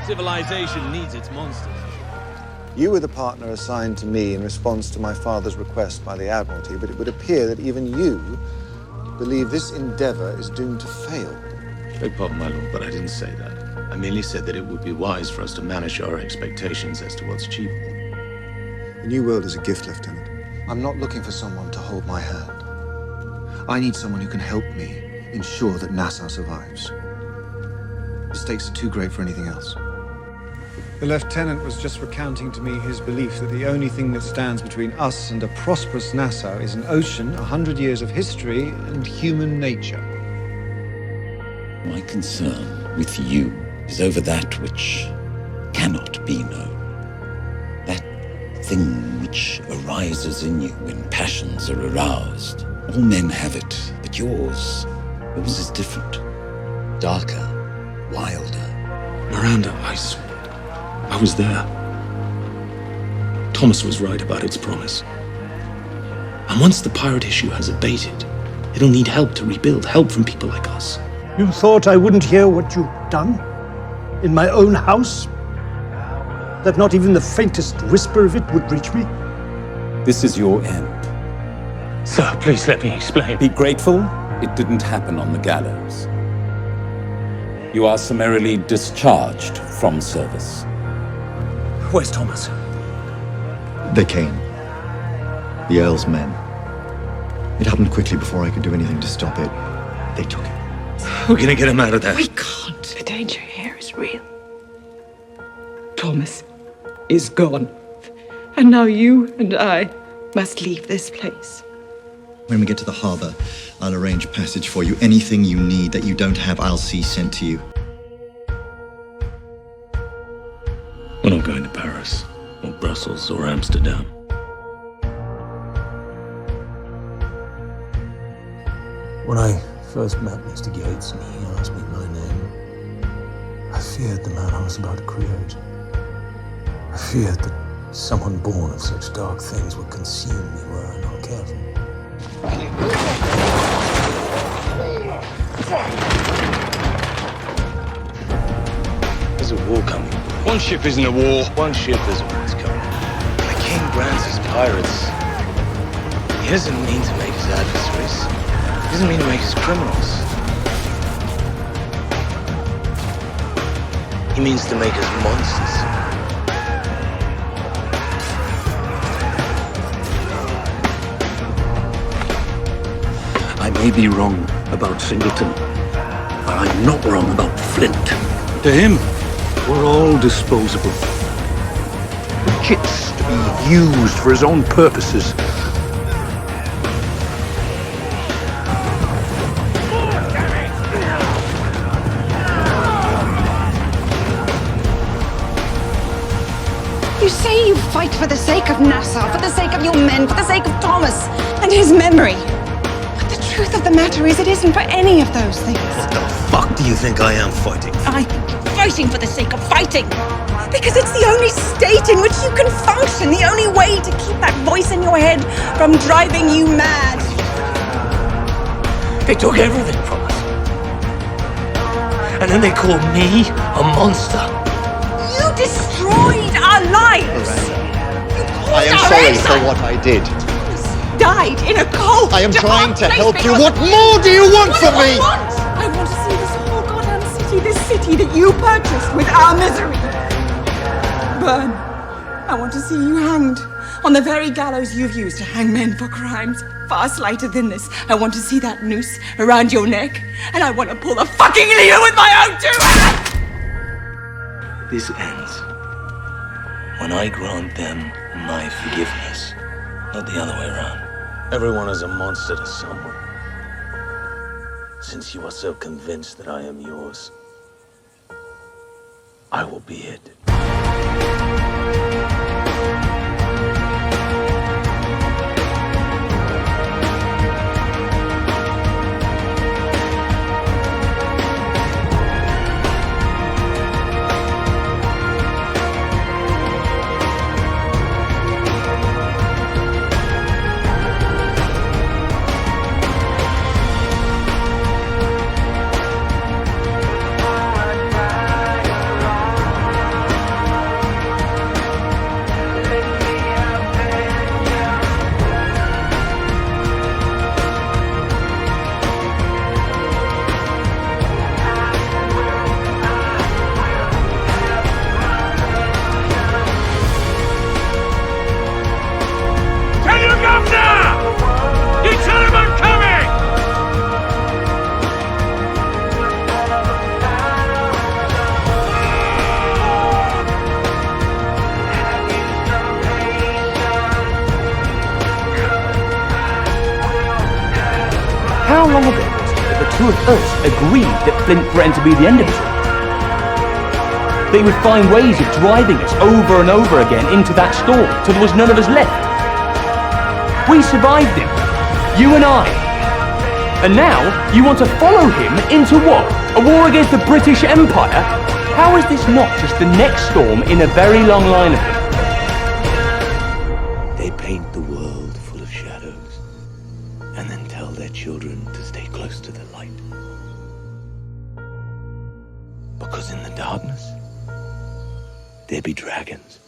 Civilization needs its monsters. You were the partner assigned to me in response to my father's request by the Admiralty, but it would appear that even you believe this endeavor is doomed to fail. Beg pardon, my lord, but I didn't say that. I merely said that it would be wise for us to manage our expectations as to what's achievable. The New World is a gift, Lieutenant. I'm not looking for someone to hold my hand. I need someone who can help me ensure that Nassau survives. The stakes are too great for anything else. The Lieutenant was just recounting to me his belief that the only thing that stands between us and a prosperous Nassau is an ocean, 100 years of history, and human nature. My concern with you is over that which cannot be known. That thing which arises in you when passions are aroused. All men have it, but yours is different. Darker, wilder. Miranda, I was there. Thomas was right about its promise. And once the pirate issue has abated, it'll need help to rebuild, help from people like us. You thought I wouldn't hear what you've done? In my own house? That not even the faintest whisper of it would reach me? This is your end. Sir, please let me explain. Be grateful it didn't happen on the gallows. You are summarily discharged from service. Where's Thomas? They came. The Earl's men. It happened quickly before I could do anything to stop it. They took it. We're gonna get him out of there. We can't. The danger here is real. Thomas is gone. And now you and I must leave this place. When we get to the harbor, I'll arrange passage for you. Anything you need that you don't have, I'll see sent to you. We're not going to Paris, or Brussels, or Amsterdam. When I first met Mr. Gates and he asked me my name, I feared the man I was about to create. I feared that someone born of such dark things would consume me were I not careful. There's a war coming. One ship isn't a war. One ship is always coming. The king grants his pirates. He doesn't mean to make us adversaries. He doesn't mean to make us criminals. He means to make us monsters. I may be wrong about Singleton, but I'm not wrong about Flint. To him, we're all disposable. Kits to be used for his own purposes. You say you fight for the sake of Nassau, for the sake of your men, for the sake of Thomas and his memory. But the truth of the matter is it isn't for any of those things. What the fuck do you think I am fighting for? I think you're fighting for the sake of fighting. Because it's the only state in which you can function, the only way to keep that voice in your head from driving you mad. They took everything from us. And then they called me a monster. You destroyed our lives. I am sorry for what I did. Died in a cold, I am trying to help you. because- What more do you want from me? I want to see this whole goddamn city, this city that you purchased with our misery, burn. I want to see you hanged on the very gallows you've used to hang men for crimes far slighter than this. I want to see that noose around your neck, and I want to pull the fucking lever with my own two hands. This ends when I grant them my forgiveness, not the other way around. Everyone is a monster to someone. Since you are so convinced that I am yours, I will be it. How long ago was it that the two of us agreed that Flint threatened to be the end of it all? That he would find ways of driving us over and over again into that storm till there was none of us left. We survived him, you and I. And now you want to follow him into what? A war against the British Empire? How is this not just the next storm in a very long line of them? They paint the world full of shadows and then tell their children to stay close to the light. Because in the darkness, there be dragons.